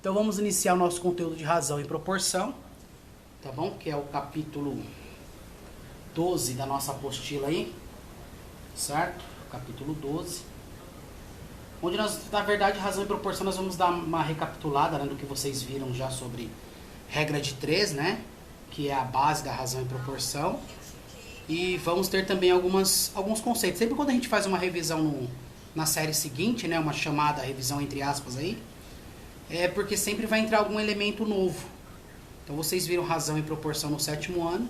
Então vamos iniciar o nosso conteúdo de razão e proporção, tá bom? Que é o capítulo 12 da nossa apostila aí, certo? Capítulo 12. Onde nós, na verdade, razão e proporção, nós vamos dar uma recapitulada, né, do que vocês viram já sobre regra de 3, né? Que é a base da razão e proporção. E vamos ter também alguns conceitos. Sempre quando a gente faz uma revisão na série seguinte, né, uma chamada revisão entre aspas aí, é porque sempre vai entrar algum elemento novo. Então vocês viram razão e proporção no 7º ano,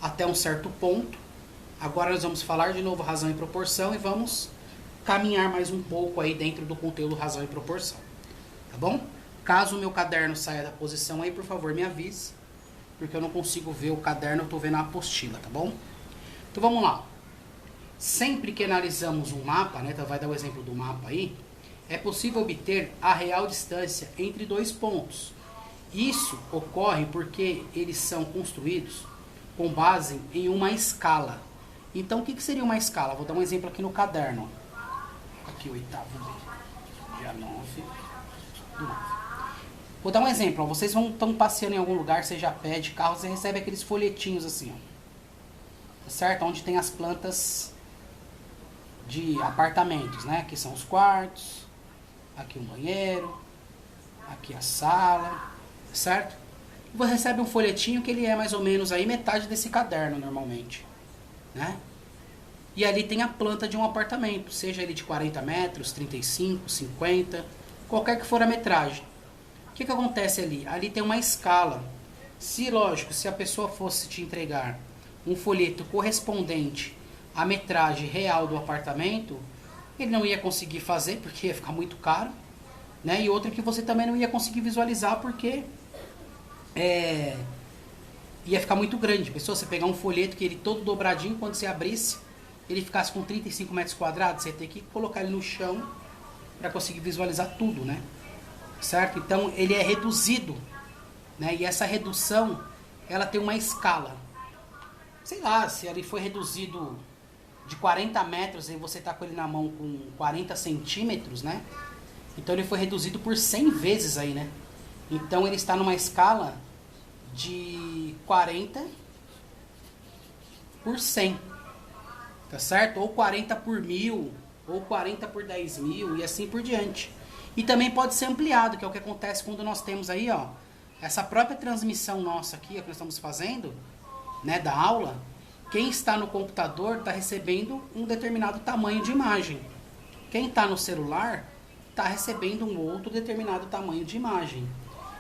até um certo ponto. Agora nós vamos falar de novo razão e proporção e vamos caminhar mais um pouco aí dentro do conteúdo razão e proporção. Tá bom? Caso o meu caderno saia da posição aí, por favor, me avise, porque eu não consigo ver o caderno, eu estou vendo a apostila, tá bom? Então vamos lá. Sempre que analisamos um mapa, né, então vai dar o exemplo do mapa aí, é possível obter a real distância entre dois pontos. Isso ocorre porque eles são construídos com base em uma escala. Então o que seria uma escala? Vou dar um exemplo aqui no caderno. Aqui o 8º mês, dia 9 do 9. Vou dar um exemplo. Ó. Vocês estão passeando em algum lugar, seja a pé, de carro, você recebe aqueles folhetinhos assim, ó. Certo? Onde tem as plantas de apartamentos, né? Aqui são os quartos, aqui um banheiro, aqui a sala, certo? Você recebe um folhetinho que ele é mais ou menos aí metade desse caderno normalmente, né? E ali tem a planta de um apartamento, seja ele de 40 metros, 35, 50, qualquer que for a metragem. O que acontece ali? Ali tem uma escala. Se, lógico, se a pessoa fosse te entregar um folheto correspondente à metragem real do apartamento, ele não ia conseguir fazer porque ia ficar muito caro, né? E outra que você também não ia conseguir visualizar porque ia ficar muito grande. Pessoa, você pegar um folheto que ele todo dobradinho, quando você abrisse, ele ficasse com 35 metros quadrados, você ia ter que colocar ele no chão para conseguir visualizar tudo, né? Certo? Então ele é reduzido, né? E essa redução, ela tem uma escala. Sei lá, se ele foi reduzido de 40 metros e você está com ele na mão com 40 centímetros, né? Então ele foi reduzido por 100 vezes aí, né? Então ele está numa escala de 40 por 100, tá certo? Ou 40 por 1000, ou 40 por 10.000 e assim por diante. E também pode ser ampliado, que é o que acontece quando nós temos aí, ó, essa própria transmissão nossa aqui, que nós estamos fazendo, né, da aula. Quem está no computador está recebendo um determinado tamanho de imagem. Quem está no celular está recebendo um outro determinado tamanho de imagem.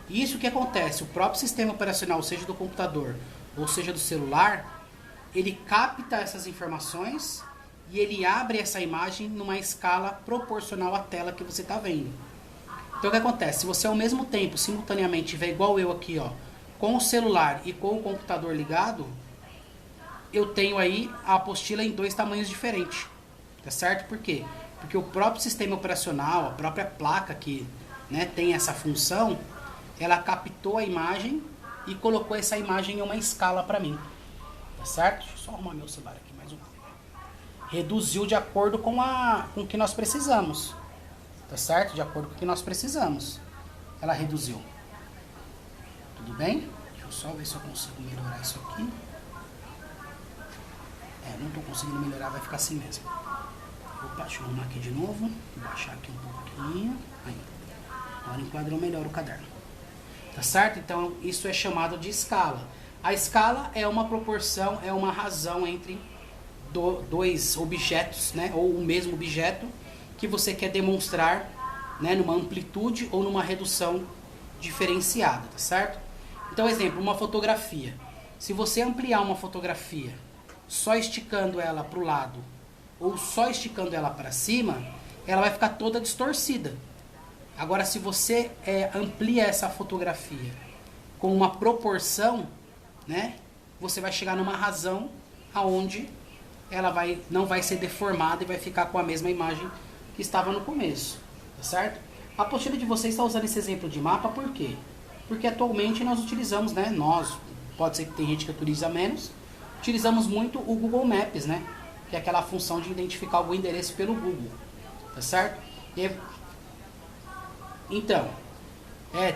E isso que acontece, o próprio sistema operacional, seja do computador ou seja do celular, ele capta essas informações e ele abre essa imagem numa escala proporcional à tela que você está vendo. Então o que acontece? Se você ao mesmo tempo, simultaneamente, tiver igual eu aqui, ó, com o celular e com o computador ligado, eu tenho aí a apostila em dois tamanhos diferentes. Tá certo? Por quê? Porque o próprio sistema operacional, a própria placa que, né, tem essa função, ela captou a imagem e colocou essa imagem em uma escala para mim. Tá certo? Deixa eu só arrumar meu celular aqui mais um pouco. Reduziu de acordo com o que nós precisamos. Tá certo? De acordo com o que nós precisamos. Ela reduziu. Tudo bem? Deixa eu só ver se eu consigo melhorar isso aqui. Não estou conseguindo melhorar, vai ficar assim mesmo. Opa, deixa eu arrumar aqui de novo. Vou baixar aqui um pouquinho. Aí. Agora enquadrou melhor o caderno. Tá certo? Então isso é chamado de escala. A escala é uma proporção, é uma razão entre dois objetos, né? Ou o mesmo objeto que você quer demonstrar, né? Numa amplitude ou numa redução diferenciada, tá certo? Então, exemplo, uma fotografia. Se você ampliar uma fotografia só esticando ela para o lado ou só esticando ela para cima, ela vai ficar toda distorcida. Agora, se você amplia essa fotografia com uma proporção, né, você vai chegar numa razão aonde ela não vai ser deformada e vai ficar com a mesma imagem que estava no começo, tá certo? A apostila de vocês está usando esse exemplo de mapa por quê? Porque atualmente nós utilizamos, né, pode ser que tem gente que utiliza menos, utilizamos muito o Google Maps, né? Que é aquela função de identificar algum endereço pelo Google, tá certo? Então,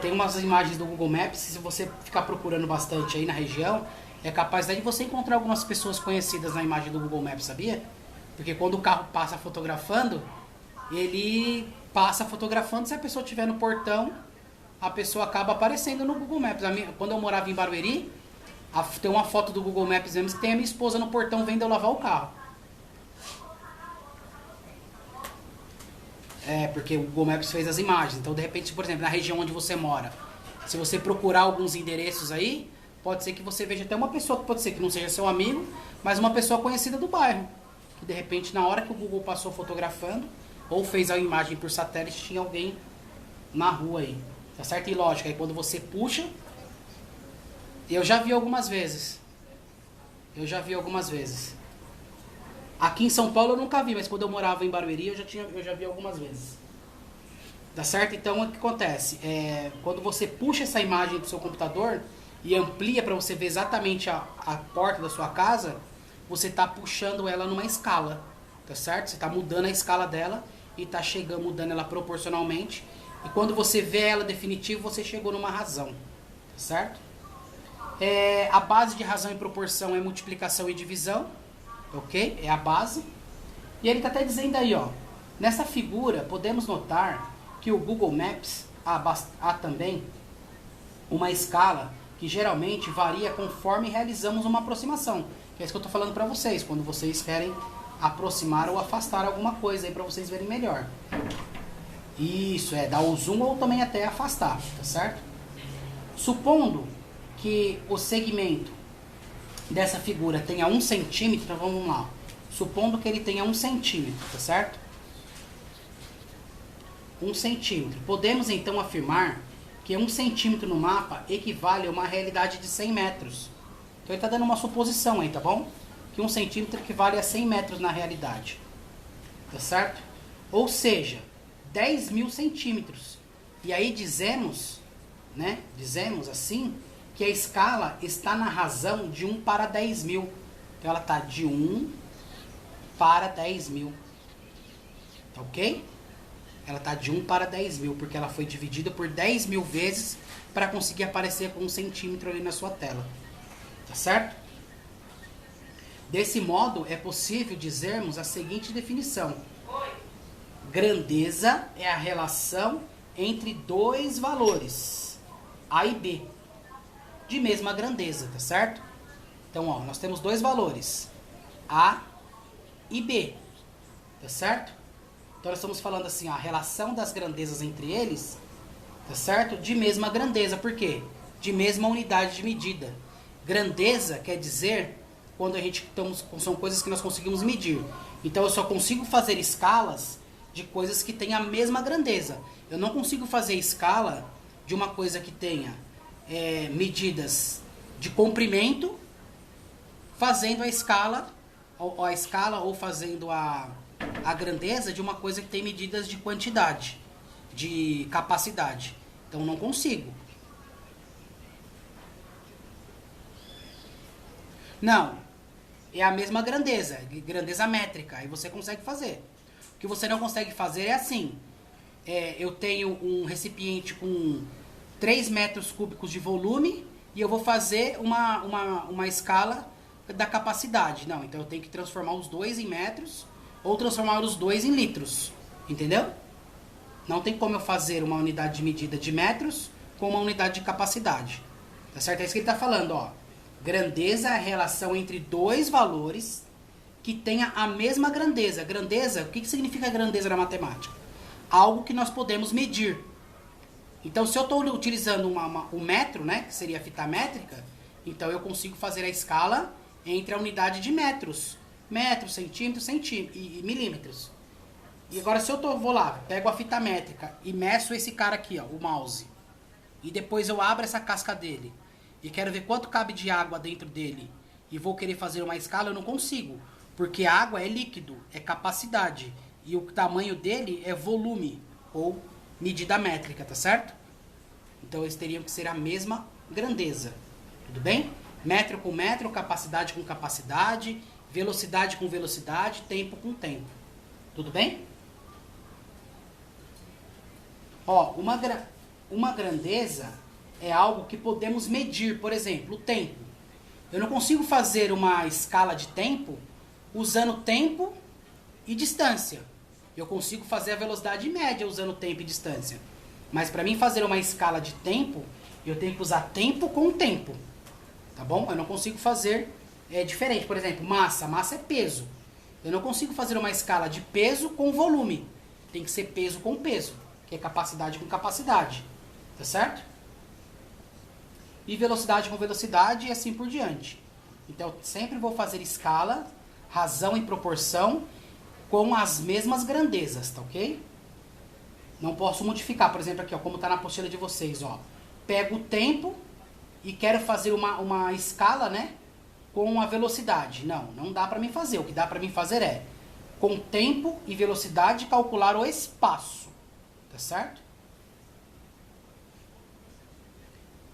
Tem umas imagens do Google Maps, se você ficar procurando bastante aí na região, é capaz de você encontrar algumas pessoas conhecidas na imagem do Google Maps, sabia? Porque quando o carro passa fotografando, ele passa fotografando, se a pessoa estiver no portão, a pessoa acaba aparecendo no Google Maps. Quando eu morava em Barueri, tem uma foto do Google Maps mesmo que tem a minha esposa no portão vendo eu lavar o carro. Porque o Google Maps fez as imagens. Então, de repente, por exemplo, na região onde você mora, se você procurar alguns endereços aí, pode ser que você veja até uma pessoa que pode ser que não seja seu amigo, mas uma pessoa conhecida do bairro. Que de repente, na hora que o Google passou fotografando, ou fez a imagem por satélite, tinha alguém na rua aí. Tá certo? E lógico, aí quando você puxa, eu já vi algumas vezes. Aqui em São Paulo eu nunca vi, mas quando eu morava em Barueri eu já vi algumas vezes. Tá certo? Então o que acontece? Quando você puxa essa imagem do seu computador e amplia para você ver exatamente a porta da sua casa, você está puxando ela numa escala. Tá certo? Você está mudando a escala dela e está mudando ela proporcionalmente. E quando você vê ela definitiva, você chegou numa razão. Tá certo? A base de razão e proporção é multiplicação e divisão. Ok? É a base. E ele está até dizendo aí, ó. Nessa figura, podemos notar que o Google Maps há também uma escala que geralmente varia conforme realizamos uma aproximação. Que é isso que eu estou falando para vocês, quando vocês querem aproximar ou afastar alguma coisa aí para vocês verem melhor. Isso, dar o zoom ou também até afastar, tá certo? Supondo que o segmento dessa figura tenha 1 centímetro, então vamos lá. Supondo que ele tenha 1 centímetro, tá certo? 1 centímetro. Podemos então afirmar que 1 centímetro no mapa equivale a uma realidade de 100 metros. Então ele está dando uma suposição aí, tá bom? Que 1 centímetro equivale a 100 metros na realidade. Tá certo? Ou seja, 10 mil centímetros. E aí dizemos assim, que a escala está na razão de 1 para 10 mil. Então ela está de 1 para 10 mil. Tá ok? Ela está de 1 para 10 mil, porque ela foi dividida por 10 mil vezes para conseguir aparecer com 1 centímetro ali na sua tela. Tá certo? Desse modo, é possível dizermos a seguinte definição. Grandeza é a relação entre dois valores, A e B, de mesma grandeza, tá certo? Então, ó, nós temos dois valores, A e B, tá certo? Então, nós estamos falando assim, a relação das grandezas entre eles, tá certo? De mesma grandeza, por quê? De mesma unidade de medida. Grandeza quer dizer quando são coisas que nós conseguimos medir. Então, eu só consigo fazer escalas de coisas que têm a mesma grandeza. Eu não consigo fazer escala de uma coisa que tenha medidas de comprimento, fazendo a escala ou fazendo a grandeza de uma coisa que tem medidas de quantidade, de capacidade. Então não consigo. Não, é a mesma grandeza métrica, aí você consegue fazer. O que você não consegue fazer é assim, eu tenho um recipiente com 3 metros cúbicos de volume e eu vou fazer uma escala da capacidade. Não, então eu tenho que transformar os dois em metros ou transformar os dois em litros, entendeu? Não tem como eu fazer uma unidade de medida de metros com uma unidade de capacidade. Tá certo? É isso que ele está falando, ó. Grandeza é a relação entre dois valores que tenha a mesma grandeza. Grandeza, o que significa grandeza na matemática? Algo que nós podemos medir. Então, se eu estou utilizando o metro, né, que seria a fita métrica, então eu consigo fazer a escala entre a unidade de metros. Metros, centímetros, e milímetros. E agora, se eu vou lá, pego a fita métrica e meço esse cara aqui, ó, o mouse, e depois eu abro essa casca dele e quero ver quanto cabe de água dentro dele e vou querer fazer uma escala, eu não consigo. Porque a água é líquido, é capacidade. E o tamanho dele é volume, ou medida métrica, tá certo? Então eles teriam que ser a mesma grandeza. Tudo bem? Metro com metro, capacidade com capacidade, velocidade com velocidade, tempo com tempo. Tudo bem? Ó, uma grandeza é algo que podemos medir, por exemplo, o tempo. Eu não consigo fazer uma escala de tempo usando tempo e distância. Eu consigo fazer a velocidade média usando tempo e distância. Mas para mim fazer uma escala de tempo, eu tenho que usar tempo com tempo. Tá bom? Eu não consigo fazer diferente. Por exemplo, massa. Massa é peso. Eu não consigo fazer uma escala de peso com volume. Tem que ser peso com peso, que é capacidade com capacidade. Tá certo? E velocidade com velocidade e assim por diante. Então, eu sempre vou fazer escala, razão e proporção com as mesmas grandezas, tá ok? Não posso modificar, por exemplo, aqui, ó, como está na apostila de vocês, ó. Pego o tempo e quero fazer uma escala, né, com a velocidade. Não dá para mim fazer. O que dá para mim fazer é, com tempo e velocidade, calcular o espaço, tá certo?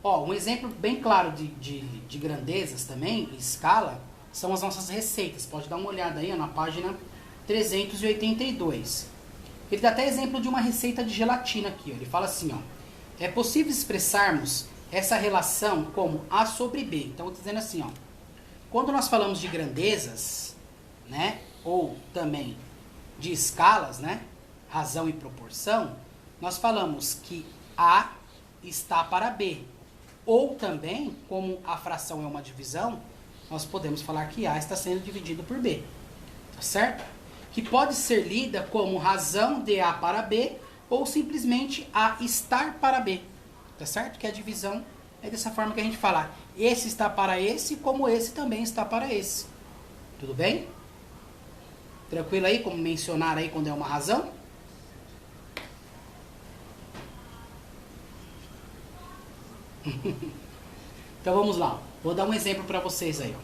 Ó, um exemplo bem claro de grandezas também, escala, são as nossas receitas. Pode dar uma olhada aí, ó, na página 382. Ele dá até exemplo de uma receita de gelatina aqui, ó. Ele fala assim, ó, é possível expressarmos essa relação como A sobre B. Então, eu tô dizendo assim, ó, quando nós falamos de grandezas, né, ou também de escalas, né, razão e proporção, nós falamos que A está para B. Ou também, como a fração é uma divisão, nós podemos falar que A está sendo dividido por B. Tá certo? Que pode ser lida como razão de A para B ou simplesmente A estar para B. Tá certo? Que a divisão é dessa forma que a gente fala. Esse está para esse, como esse também está para esse. Tudo bem? Tranquilo aí, como mencionar aí quando é uma razão? Então vamos lá. Vou dar um exemplo para vocês aí. Ó.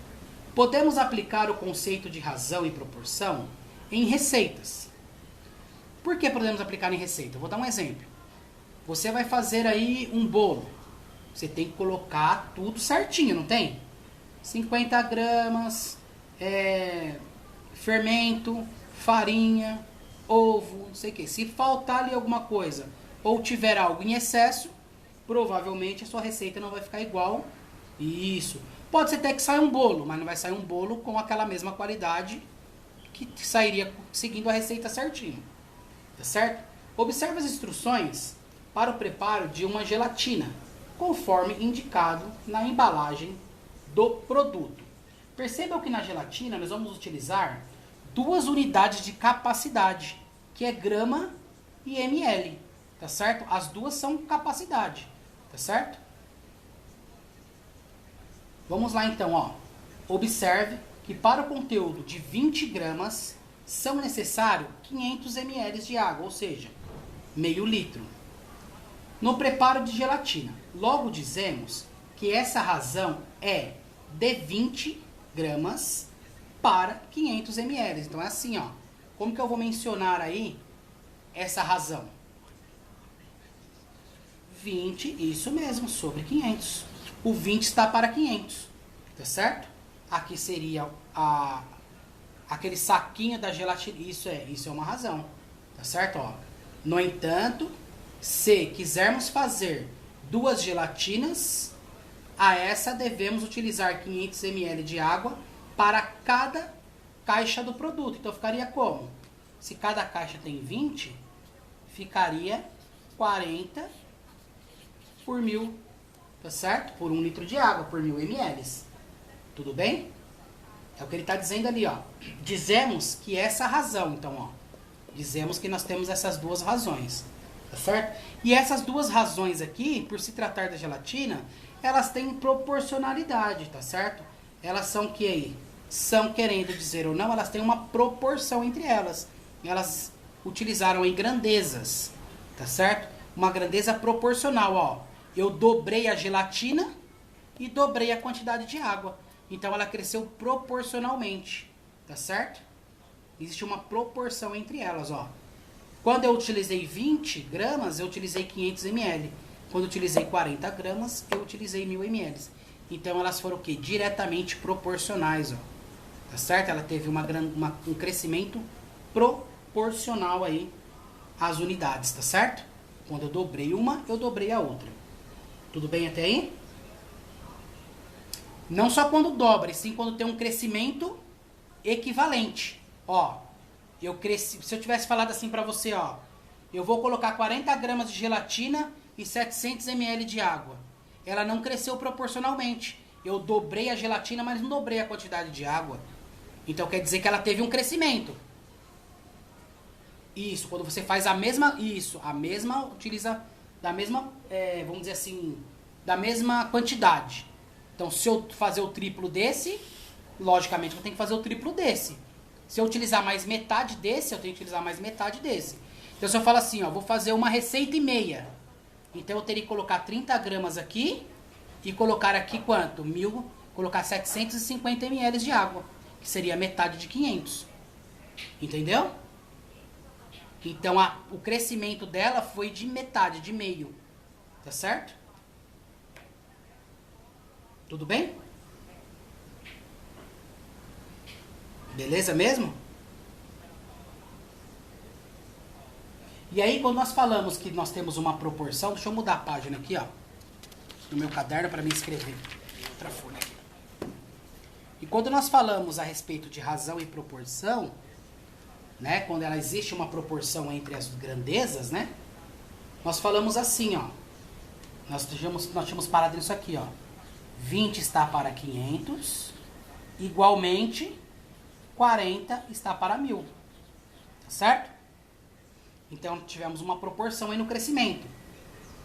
Podemos aplicar o conceito de razão e proporção em receitas. Por que podemos aplicar em receita? Eu vou dar um exemplo. Você vai fazer aí um bolo. Você tem que colocar tudo certinho, não tem? 50 gramas, fermento, farinha, ovo, não sei o que. Se faltar ali alguma coisa ou tiver algo em excesso, provavelmente a sua receita não vai ficar igual. Isso. Pode ser até que saia um bolo, mas não vai sair um bolo com aquela mesma qualidade que sairia seguindo a receita certinho. Tá certo? Observe as instruções para o preparo de uma gelatina, conforme indicado na embalagem do produto. Percebam que na gelatina nós vamos utilizar duas unidades de capacidade, que é grama e ml. Tá certo? As duas são capacidade. Tá certo? Vamos lá então, ó. Observe que para o conteúdo de 20 gramas são necessários 500 ml de água, ou seja, meio litro. No preparo de gelatina, logo dizemos que essa razão é de 20 gramas para 500 ml. Então é assim, ó. Como que eu vou mencionar aí essa razão? 20, isso mesmo, sobre 500. O 20 está para 500, tá certo? Aqui seria aquele saquinho da gelatina, isso é uma razão, tá certo? Ó. No entanto, se quisermos fazer duas gelatinas, a essa devemos utilizar 500 ml de água para cada caixa do produto. Então ficaria como? Se cada caixa tem 20, ficaria 40 por 1000, tá certo? Por 1 litro de água, por 1000 ml. Tudo bem? É o que ele está dizendo ali, ó. Dizemos que essa razão, então, ó. Dizemos que nós temos essas duas razões, tá certo? E essas duas razões aqui, por se tratar da gelatina, elas têm proporcionalidade, tá certo? Elas são que aí? São, querendo dizer ou não, elas têm uma proporção entre elas. Elas utilizaram em grandezas, tá certo? Uma grandeza proporcional, ó. Eu dobrei a gelatina e dobrei a quantidade de água. Então ela cresceu proporcionalmente, tá certo? Existe uma proporção entre elas, ó. Quando eu utilizei 20 gramas, eu utilizei 500 ml. Quando eu utilizei 40 gramas, eu utilizei 1000 ml. Então elas foram o quê? Diretamente proporcionais, ó. Tá certo? Ela teve um crescimento proporcional aí às unidades, tá certo? Quando eu dobrei uma, eu dobrei a outra. Tudo bem até aí? Não só quando dobra, e sim quando tem um crescimento equivalente. Ó, eu cresci, se eu tivesse falado assim pra você, ó, eu vou colocar 40 gramas de gelatina e 700 ml de água. Ela não cresceu proporcionalmente. Eu dobrei a gelatina, mas não dobrei a quantidade de água. Então quer dizer que ela teve um crescimento. Isso, quando você faz a mesma, utiliza da mesma, vamos dizer assim, da mesma quantidade. Então se eu fazer o triplo desse, logicamente eu tenho que fazer o triplo desse. Se eu utilizar mais metade desse, eu tenho que utilizar mais metade desse. Então se eu falo assim, ó, vou fazer uma receita e meia. Então eu teria que colocar 30 gramas aqui e colocar aqui quanto? Colocar 750 ml de água, que seria metade de 500. Entendeu? Então o crescimento dela foi de metade, de meio. Tá certo? Tudo bem? Beleza mesmo? E aí quando nós falamos que nós temos uma proporção, deixa eu mudar a página aqui, ó, no meu caderno para me escrever. Outra folha aqui. E quando nós falamos a respeito de razão e proporção, né, quando ela existe uma proporção entre as grandezas, né, nós falamos assim, ó, nós tínhamos parado nisso aqui, ó, 20 está para 500, igualmente 40 está para 1000, tá certo? Então tivemos uma proporção aí no crescimento.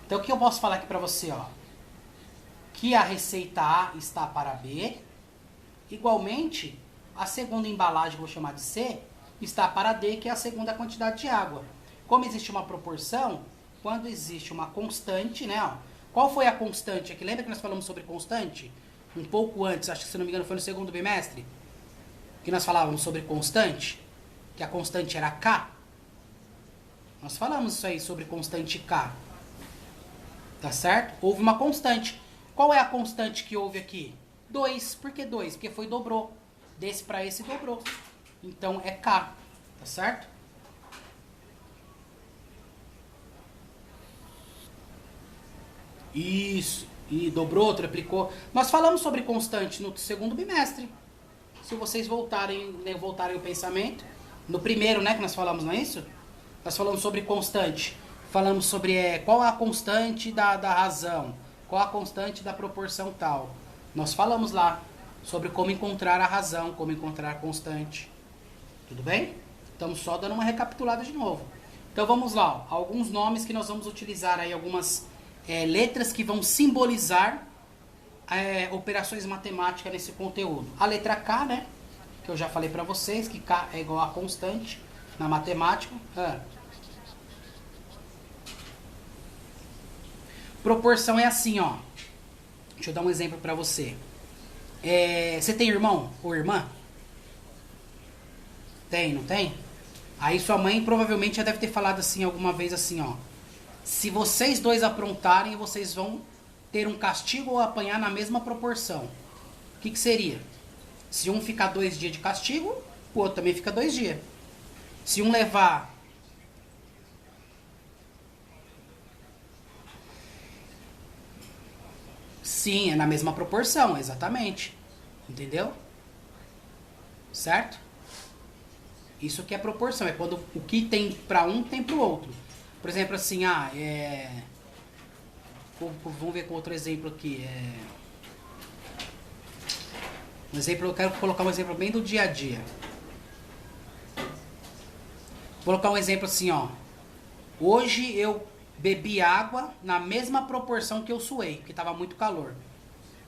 Então o que eu posso falar aqui para você, ó, que a receita A está para B, igualmente a segunda embalagem, que eu vou chamar de C, está para D, que é a segunda quantidade de água. Como existe uma proporção, quando existe uma constante, né? Ó, qual foi a constante aqui? Lembra que nós falamos sobre constante? Um pouco antes, acho que se não me engano foi no segundo bimestre, que nós falávamos sobre constante, que a constante era K. Nós falamos isso aí sobre constante K. Tá certo? Houve uma constante. Qual é a constante que houve aqui? 2. Por que 2? Porque foi dobrou. Desse para esse dobrou. Então é K, tá certo? Isso. E dobrou, triplicou. Nós falamos sobre constante no segundo bimestre. Se vocês voltarem o pensamento, no primeiro, né, que nós falamos, não é isso? Nós falamos sobre constante. Falamos sobre qual a constante da razão, qual a constante da proporção tal. Nós falamos lá sobre como encontrar a razão, como encontrar a constante. Tudo bem? Estamos só dando uma recapitulada de novo. Então vamos lá, ó, alguns nomes que nós vamos utilizar aí, algumas letras que vão simbolizar operações matemáticas nesse conteúdo. A letra K, né? Que eu já falei para vocês, que K é igual a constante na matemática. Proporção é assim, ó. Deixa eu dar um exemplo para você. Você tem irmão ou irmã? Tem, não tem? Aí sua mãe provavelmente já deve ter falado assim alguma vez assim, ó. Se vocês dois aprontarem, vocês vão ter um castigo ou apanhar na mesma proporção. O que seria? Se um ficar 2 dias de castigo, o outro também fica 2 dias. Se um levar... Sim, é na mesma proporção, exatamente. Entendeu? Certo? Isso que é proporção, é quando o que tem para um tem para o outro. Por exemplo, assim, vamos ver com outro exemplo aqui. Um exemplo, eu quero colocar um exemplo bem do dia a dia. Vou colocar um exemplo assim, ó. Hoje eu bebi água na mesma proporção que eu suei, porque estava muito calor.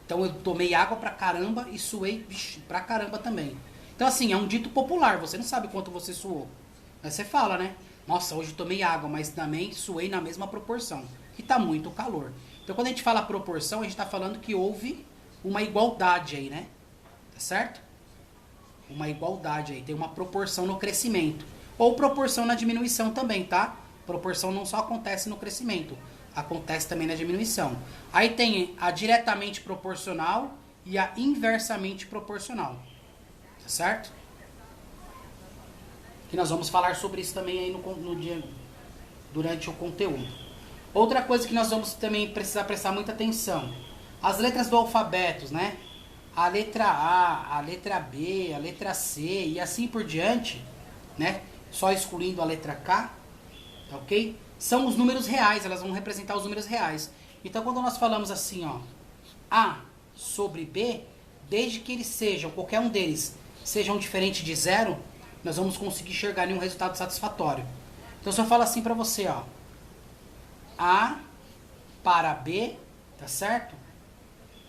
Então eu tomei água pra caramba e suei pra caramba também. Então assim, é um dito popular, você não sabe quanto você suou. Aí você fala, né? Nossa, hoje tomei água, mas também suei na mesma proporção. Que tá muito calor. Então quando a gente fala proporção, a gente tá falando que houve uma igualdade aí, né? Tá certo? Uma igualdade aí, tem uma proporção no crescimento. Ou proporção na diminuição também, tá? Proporção não só acontece no crescimento, acontece também na diminuição. Aí tem a diretamente proporcional e a inversamente proporcional. Tá certo? Que nós vamos falar sobre isso também aí no dia, durante o conteúdo. Outra coisa que nós vamos também precisar prestar muita atenção. As letras do alfabeto, né? A letra A, a letra B, a letra C e assim por diante, né? Só excluindo a letra K, tá ok? São os números reais, elas vão representar os números reais. Então quando nós falamos assim, ó, A sobre B, desde que eles sejam, qualquer um deles, sejam diferente de zero, nós vamos conseguir enxergar nenhum resultado satisfatório. Então se eu falo assim pra você, ó, A para B, tá certo?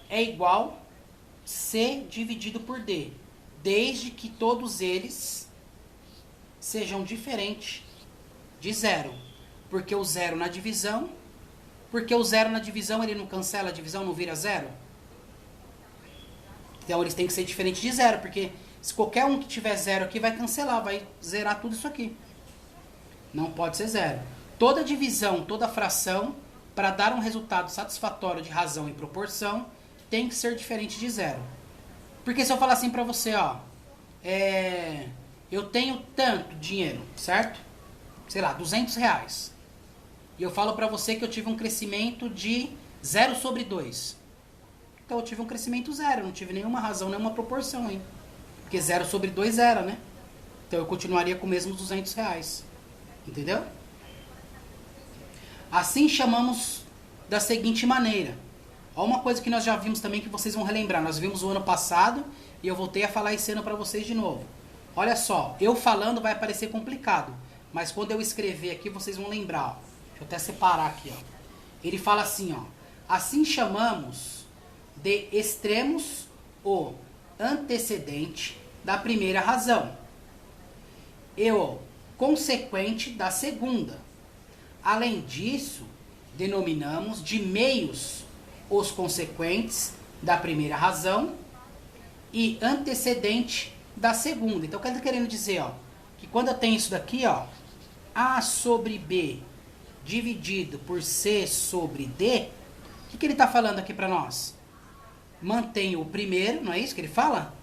É igual C dividido por D, desde que todos eles sejam diferentes de zero. Porque o zero na divisão, ele não cancela a divisão, não vira zero. Então eles têm que ser diferentes de zero, porque se qualquer um que tiver zero aqui vai cancelar, vai zerar tudo isso aqui. Não pode ser zero. Toda divisão, toda fração, para dar um resultado satisfatório de razão e proporção, tem que ser diferente de zero. Porque se eu falar assim pra você, ó, eu tenho tanto dinheiro, certo? Sei lá, 200 reais. E eu falo pra você que eu tive um crescimento de 0 sobre 2. Então eu tive um crescimento zero, não tive nenhuma razão, nenhuma proporção, hein? Porque 0 sobre 2 era, né? Então eu continuaria com o mesmo 200 reais. Entendeu? Assim chamamos da seguinte maneira. Ó, uma coisa que nós já vimos também que vocês vão relembrar. Nós vimos o ano passado e eu voltei a falar esse ano pra vocês de novo. Olha só, eu falando vai parecer complicado. Mas quando eu escrever aqui, vocês vão lembrar, ó. Deixa eu até separar aqui, ó. Ele fala assim, ó. Assim chamamos de extremos o antecedente da primeira razão e o consequente da segunda. Além disso, denominamos de meios os consequentes da primeira razão e antecedente da segunda. Então, o que ele está querendo dizer, ó, que quando eu tenho isso daqui, ó, A sobre B dividido por C sobre D, o que ele está falando aqui para nós? Mantenho o primeiro, não é isso que ele fala?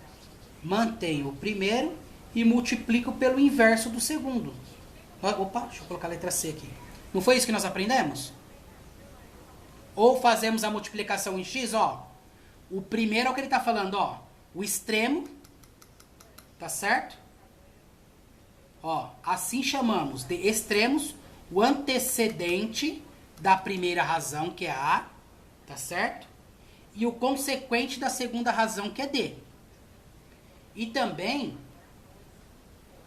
Mantenho o primeiro e multiplico pelo inverso do segundo. Opa, deixa eu colocar a letra C aqui. Não foi isso que nós aprendemos? Ou fazemos a multiplicação em x, ó. O primeiro é o que ele está falando, ó. O extremo, tá certo? Ó, assim chamamos de extremos o antecedente da primeira razão, que é A, tá certo? E o consequente da segunda razão, que é D. E também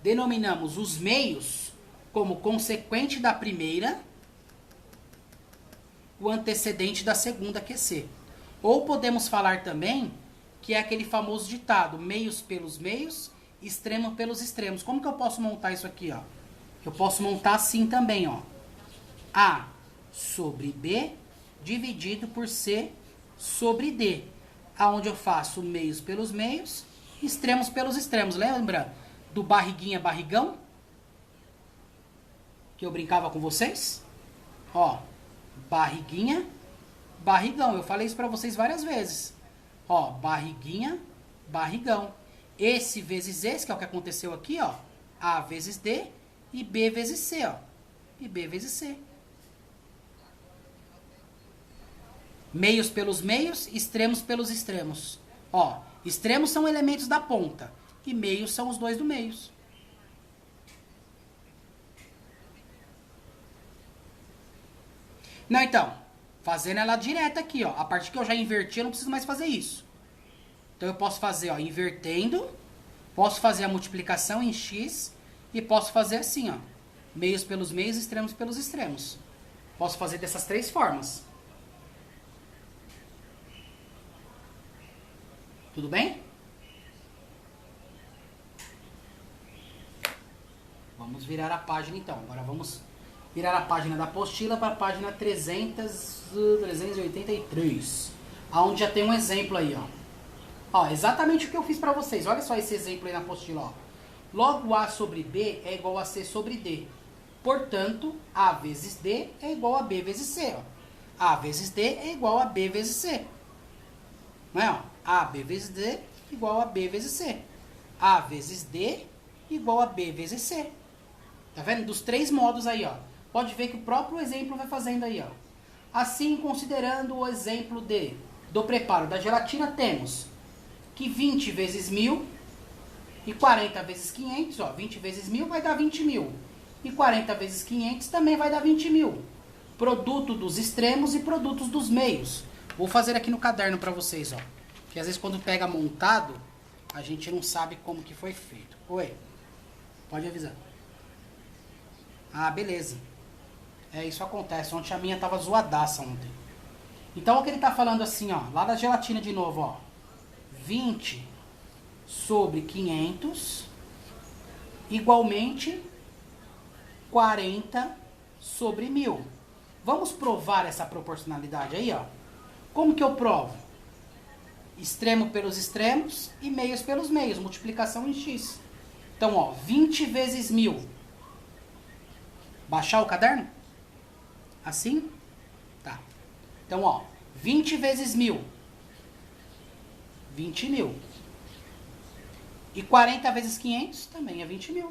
denominamos os meios como consequente da primeira, o antecedente da segunda, que é C. Ou podemos falar também que é aquele famoso ditado, meios pelos meios, extremo pelos extremos. Como que eu posso montar isso aqui, ó? Eu posso montar assim também, ó. A sobre B dividido por C sobre D, aonde eu faço meios pelos meios, extremos pelos extremos. Lembra do barriguinha, barrigão? Que eu brincava com vocês? Ó, barriguinha, barrigão. Eu falei isso pra vocês várias vezes. Ó, barriguinha, barrigão. Esse vezes esse, que é o que aconteceu aqui, ó. A vezes D e B vezes C, ó. E B vezes C. Meios pelos meios, extremos pelos extremos. Ó, extremos são elementos da ponta e meios são os dois do meio. Não, então, fazendo ela direta aqui, ó. A partir que eu já inverti, eu não preciso mais fazer isso. Então eu posso fazer, ó, invertendo, posso fazer a multiplicação em x e posso fazer assim, ó. Meios pelos meios, extremos pelos extremos. Posso fazer dessas três formas. Tudo bem? Vamos virar a página então. Agora vamos virar a página da apostila para a página 383. Onde já tem um exemplo aí, ó. Ó, exatamente o que eu fiz para vocês. Olha só esse exemplo aí na apostila, ó. Logo A sobre B é igual a C sobre D. Portanto, A vezes D é igual a B vezes C, ó. A vezes D é igual a B vezes C. Não é, ó? A, B vezes D igual a B vezes C. A vezes D igual a B vezes C. Tá vendo? Dos três modos aí, ó. pode ver que o próprio exemplo vai fazendo aí, ó. Assim, considerando o exemplo do preparo da gelatina, temos que 20 vezes 1.000 e 40 vezes 500, ó, 20 vezes 1.000 vai dar 20.000. E 40 vezes 500 também vai dar 20.000. Produto dos extremos e produtos dos meios. Vou fazer aqui no caderno para vocês, ó. Que às vezes quando pega montado, a gente não sabe como que foi feito. Oi, pode avisar. Ah, beleza. Isso acontece. Ontem a minha tava zoadaça ontem. Então o que ele tá falando assim, ó. Lá da gelatina de novo, ó. 20 sobre 500 igualmente 40 sobre 1.000. Vamos provar essa proporcionalidade aí, ó. Como que eu provo? Extremo pelos extremos e meios pelos meios. Multiplicação em x. Então, ó, 20 vezes 1.000. Baixar o caderno? Assim? Tá. Então, ó, 20 vezes 1.000. 20.000. E 40 vezes 500 também é 20.000.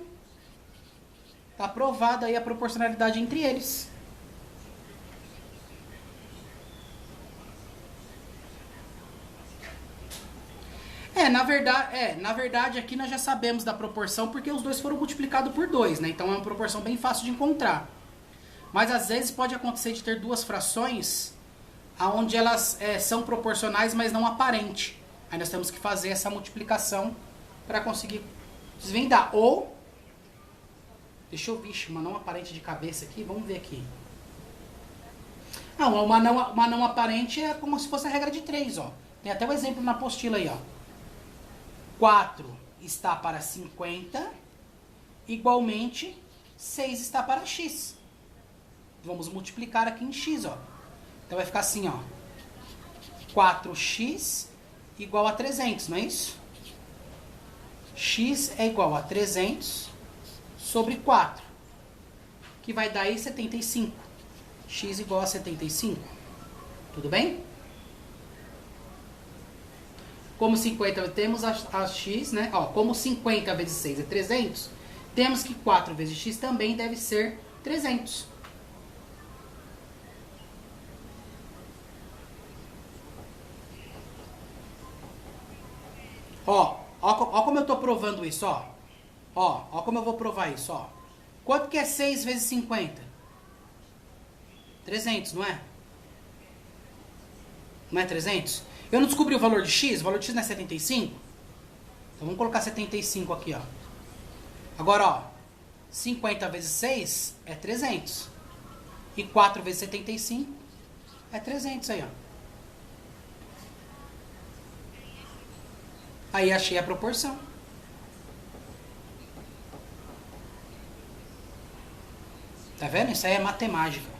Tá provada aí a proporcionalidade entre eles. Na verdade aqui nós já sabemos da proporção porque os dois foram multiplicados por 2, né? Então é uma proporção bem fácil de encontrar. Mas às vezes pode acontecer de ter duas frações onde elas são proporcionais, mas não aparente. Aí nós temos que fazer essa multiplicação para conseguir desvendar. Ou, deixa eu ver, uma não aparente de cabeça aqui, vamos ver aqui. Não, uma não aparente é como se fosse a regra de 3, ó. Tem até o exemplo na apostila aí, ó. 4 está para 50, igualmente 6 está para x. Vamos multiplicar aqui em x, ó. Então vai ficar assim, ó. 4x igual a 300, não é isso? X é igual a 300 sobre 4, que vai dar aí 75. X igual a 75. Tudo bem? Como 50 temos a x, né? Ó, como 50 vezes 6 é 300, temos que 4 vezes x também deve ser 300. Ó como eu tô provando isso, ó. Ó como eu vou provar isso, ó. Quanto que é 6 vezes 50? 300, não é? Não é 300? Eu não descobri o valor de x? O valor de x não é 75? Então vamos colocar 75 aqui, ó. Agora, ó. 50 vezes 6 é 300. E 4 vezes 75 é 300 aí, ó. Aí achei a proporção. Tá vendo? Isso aí é matemática.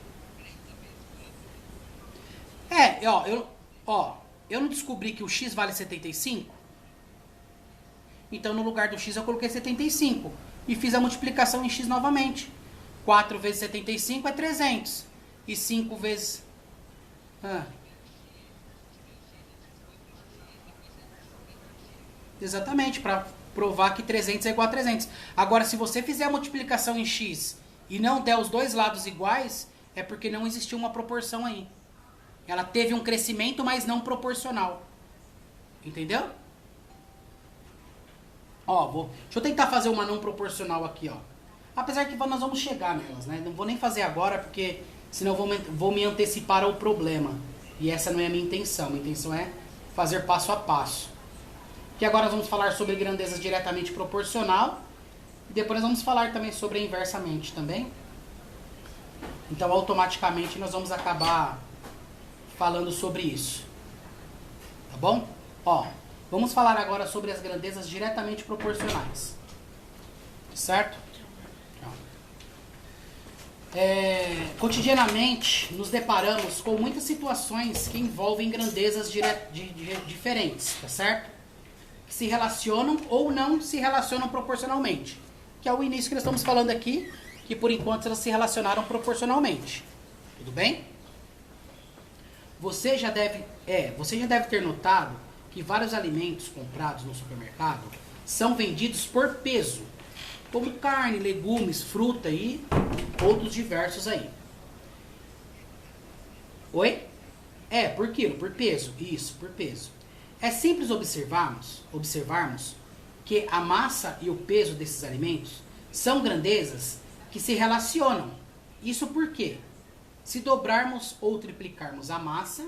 Eu não descobri que o x vale 75? Então no lugar do x eu coloquei 75. E fiz a multiplicação em x novamente. 4 vezes 75 é 300. E 5 vezes... Exatamente, para provar que 300 é igual a 300. Agora, se você fizer a multiplicação em x e não der os dois lados iguais, é porque não existiu uma proporção aí. Ela teve um crescimento, mas não proporcional. Entendeu? Ó, deixa eu tentar fazer uma não proporcional aqui, ó. Apesar que nós vamos chegar nelas, né? Não vou nem fazer agora, porque senão vou me antecipar ao problema. E essa não é a minha intenção. Minha intenção é fazer passo a passo. Que agora nós vamos falar sobre grandezas diretamente proporcional. E depois nós vamos falar também sobre a inversamente também. Então, automaticamente, nós vamos acabar falando sobre isso. Tá bom? Ó, vamos falar agora sobre as grandezas diretamente proporcionais. Certo? Cotidianamente, nos deparamos com muitas situações que envolvem grandezas diferentes, tá certo? Que se relacionam ou não se relacionam proporcionalmente. Que é o início que nós estamos falando aqui, que por enquanto elas se relacionaram proporcionalmente. Tudo bem? Você já deve ter notado que vários alimentos comprados no supermercado são vendidos por peso, como carne, legumes, fruta e ou dos diversos aí. Oi? Por quilo, por peso. Isso, por peso. É simples observarmos que a massa e o peso desses alimentos são grandezas que se relacionam. Isso porque, se dobrarmos ou triplicarmos a massa,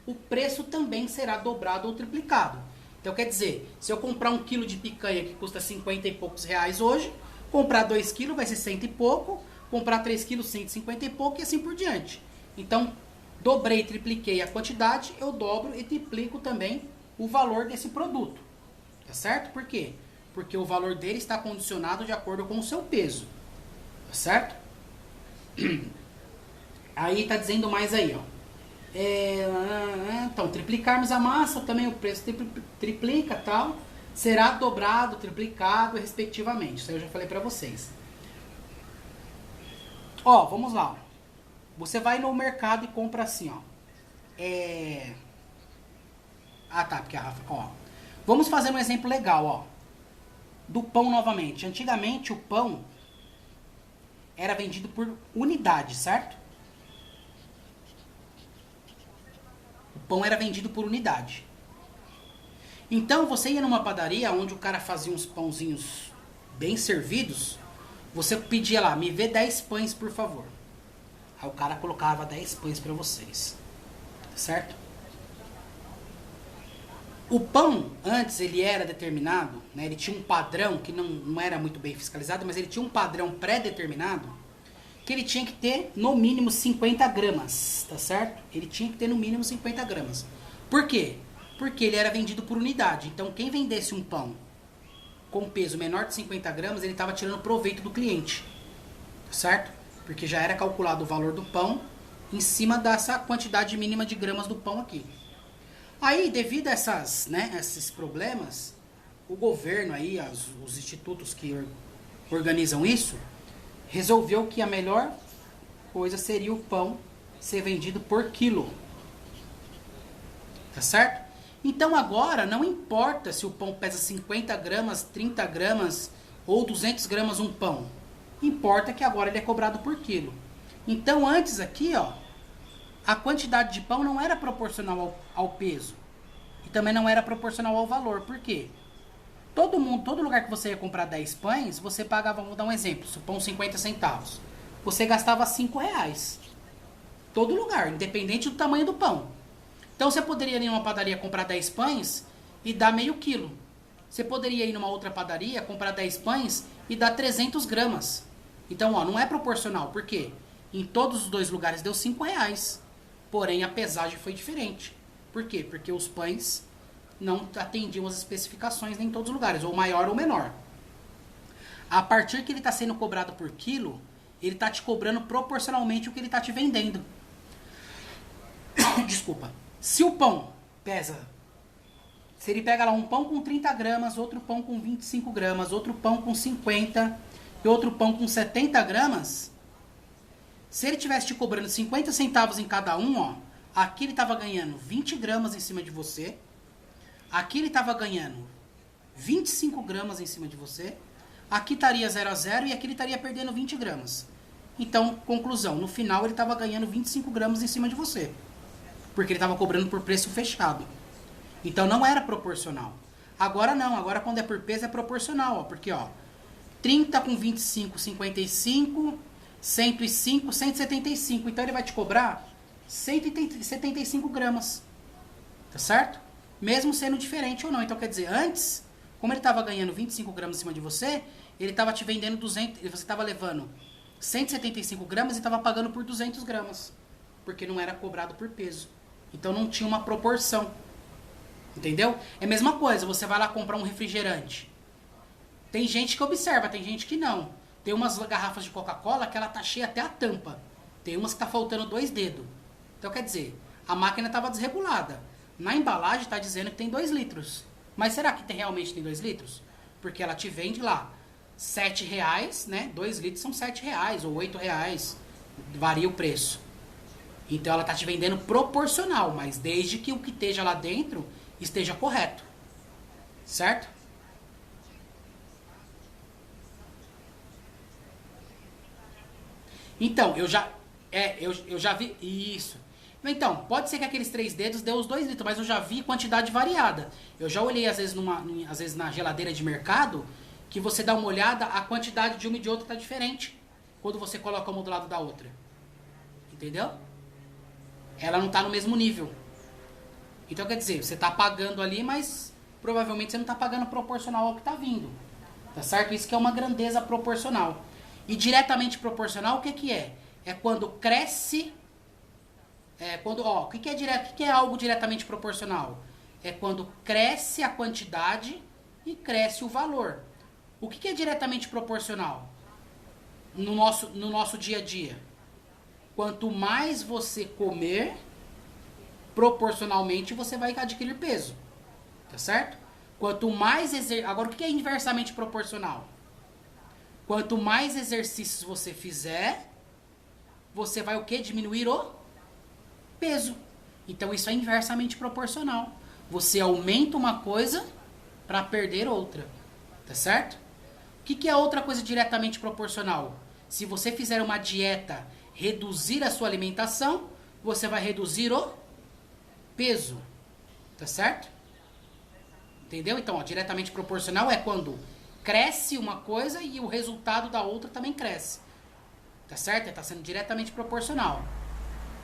o preço também será dobrado ou triplicado. Então quer dizer, se eu comprar 1 quilo de picanha que custa 50 e poucos reais hoje, comprar 2 quilos vai ser 100 e pouco, comprar 3 quilos 150 e pouco e assim por diante. Então, dobrei, tripliquei a quantidade, eu dobro e triplico também o valor desse produto. Tá certo? Por quê? Porque o valor dele está condicionado de acordo com o seu peso. Tá certo? Aí tá dizendo mais aí, ó. Então, triplicarmos a massa, também o preço triplica, tal. Será dobrado, triplicado, respectivamente. Isso aí eu já falei pra vocês. Ó, vamos lá. Você vai no mercado e compra assim, ó. Ah, tá, porque a Rafa... Ó. Vamos fazer um exemplo legal, ó. Do pão novamente. Antigamente, o pão era vendido por unidade, certo? O pão era vendido por unidade. Então, você ia numa padaria onde o cara fazia uns pãozinhos bem servidos. Você pedia lá, me vê 10 pães, por favor. Aí o cara colocava 10 pães para vocês. Certo? O pão, antes, ele era determinado, né? Ele tinha um padrão que não era muito bem fiscalizado, mas ele tinha um padrão pré-determinado que ele tinha que ter no mínimo 50 gramas, tá certo? Ele tinha que ter no mínimo 50 gramas. Por quê? Porque ele era vendido por unidade. Então, quem vendesse um pão com peso menor de 50 gramas, ele estava tirando proveito do cliente, tá certo? Porque já era calculado o valor do pão em cima dessa quantidade mínima de gramas do pão aqui. Aí, devido a esses problemas, o governo aí, os institutos que organizam isso, resolveu que a melhor coisa seria o pão ser vendido por quilo. Tá certo? Então agora não importa se o pão pesa 50 gramas, 30 gramas ou 200 gramas um pão. Importa que agora ele é cobrado por quilo. Então antes aqui, ó, a quantidade de pão não era proporcional ao peso. E também não era proporcional ao valor. Por quê? Todo lugar que você ia comprar 10 pães, você pagava, vou dar um exemplo, se o pão 50 centavos. Você gastava 5 reais. Todo lugar, independente do tamanho do pão. Então você poderia ir numa padaria comprar 10 pães e dar meio quilo. Você poderia ir numa outra padaria, comprar 10 pães e dar 300 gramas. Então, ó, não é proporcional. Por quê? Em todos os dois lugares deu 5 reais. Porém, a pesagem foi diferente. Por quê? Porque os pães não atendiam as especificações nem em todos os lugares, ou maior ou menor. A partir que ele está sendo cobrado por quilo, ele está te cobrando proporcionalmente o que ele está te vendendo. Desculpa. Se o pão pesa, se ele pega lá um pão com 30 gramas, outro pão com 25 gramas, outro pão com 50 e outro pão com 70 gramas, se ele tivesse te cobrando 50 centavos em cada um, ó, aqui ele estava ganhando 20 gramas em cima de você, aqui ele estava ganhando 25 gramas em cima de você, aqui estaria 0 a 0 e aqui ele estaria perdendo 20 gramas. Então, conclusão, no final ele estava ganhando 25 gramas em cima de você. Porque ele estava cobrando por preço fechado. Então não era proporcional. Agora não, agora quando é por peso é proporcional, ó, porque ó, 30 com 25, 55, 105, 175. Então ele vai te cobrar 175 gramas. Tá certo? Mesmo sendo diferente ou não. Então quer dizer, antes, como ele estava ganhando 25 gramas em cima de você, ele estava te vendendo 200, você estava levando 175 gramas e estava pagando por 200 gramas. Porque não era cobrado por peso. Então não tinha uma proporção. Entendeu? É a mesma coisa, você vai lá comprar um refrigerante. Tem gente que observa, tem gente que não. Tem umas garrafas de Coca-Cola que ela tá cheia até a tampa. Tem umas que tá faltando 2 dedos. Então quer dizer, a máquina estava desregulada. Na embalagem está dizendo que tem 2 litros. Mas será que realmente tem 2 litros? Porque ela te vende lá 7 reais, né? 2 litros são 7 reais ou 8 reais. Varia o preço. Então ela está te vendendo proporcional, mas desde que o que esteja lá dentro esteja correto. Certo? Então, eu já vi isso. Então, pode ser que aqueles 3 dedos dê os 2 litros, mas eu já vi quantidade variada. Eu já olhei, às vezes, na geladeira de mercado, que você dá uma olhada, a quantidade de uma e de outra tá diferente. Quando você coloca uma do lado da outra. Entendeu? Ela não tá no mesmo nível. Então, quer dizer, você tá pagando ali, mas provavelmente você não tá pagando proporcional ao que tá vindo. Tá certo? Isso que é uma grandeza proporcional. E diretamente proporcional, o que que é? É quando cresce... o que é algo diretamente proporcional? É quando cresce a quantidade e cresce o valor. O que é diretamente proporcional no nosso dia a dia? Quanto mais você comer, proporcionalmente você vai adquirir peso. Tá certo? Quanto mais Agora, o que é inversamente proporcional? Quanto mais exercícios você fizer, você vai o quê? Diminuir o peso. Então isso é inversamente proporcional. Você aumenta uma coisa para perder outra. Tá certo? O que é outra coisa diretamente proporcional? Se você fizer uma dieta, reduzir a sua alimentação, você vai reduzir o peso. Tá certo? Entendeu? Então, diretamente proporcional é quando cresce uma coisa e o resultado da outra também cresce. Tá certo? Está sendo diretamente proporcional.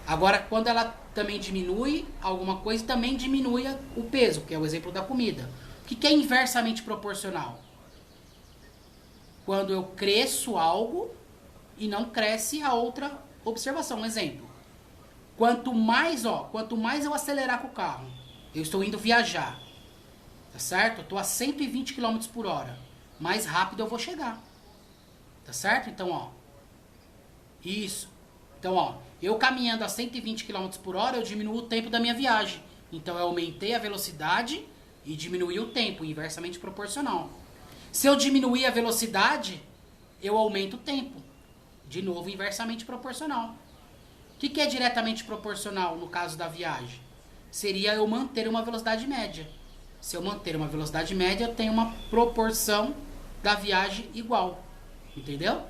Agora, quando ela também diminui alguma coisa, também diminui o peso, que é o exemplo da comida. O que é inversamente proporcional? Quando eu cresço algo e não cresce a outra observação. Um exemplo. Quanto mais eu acelerar com o carro, eu estou indo viajar. Tá certo? Eu estou a 120 km por hora. Mais rápido eu vou chegar. Tá certo? Então, isso. Então, eu caminhando a 120 km por hora, eu diminuo o tempo da minha viagem. Então, eu aumentei a velocidade e diminuí o tempo, inversamente proporcional. Se eu diminuir a velocidade, eu aumento o tempo. De novo, inversamente proporcional. O que é diretamente proporcional no caso da viagem? Seria eu manter uma velocidade média. Se eu manter uma velocidade média, eu tenho uma proporção da viagem igual. Entendeu?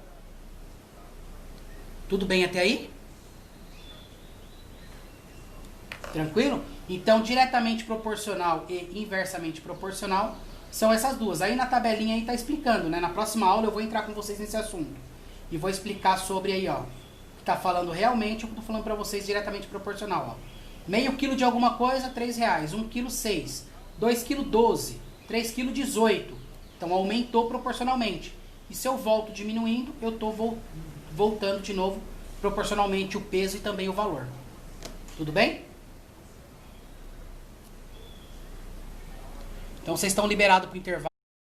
Tudo bem até aí? Tranquilo? Então, diretamente proporcional e inversamente proporcional são essas duas. Aí na tabelinha aí tá explicando, né? Na próxima aula eu vou entrar com vocês nesse assunto. E vou explicar sobre aí, que tá falando realmente o que eu tô falando pra vocês diretamente proporcional, Meio quilo de alguma coisa, R$3. 1 quilo, 6. 2 kg, 12. 3 kg, 18. Então aumentou proporcionalmente. E se eu volto diminuindo, eu estou voltando de novo proporcionalmente o peso e também o valor. Tudo bem? Então vocês estão liberados para o intervalo.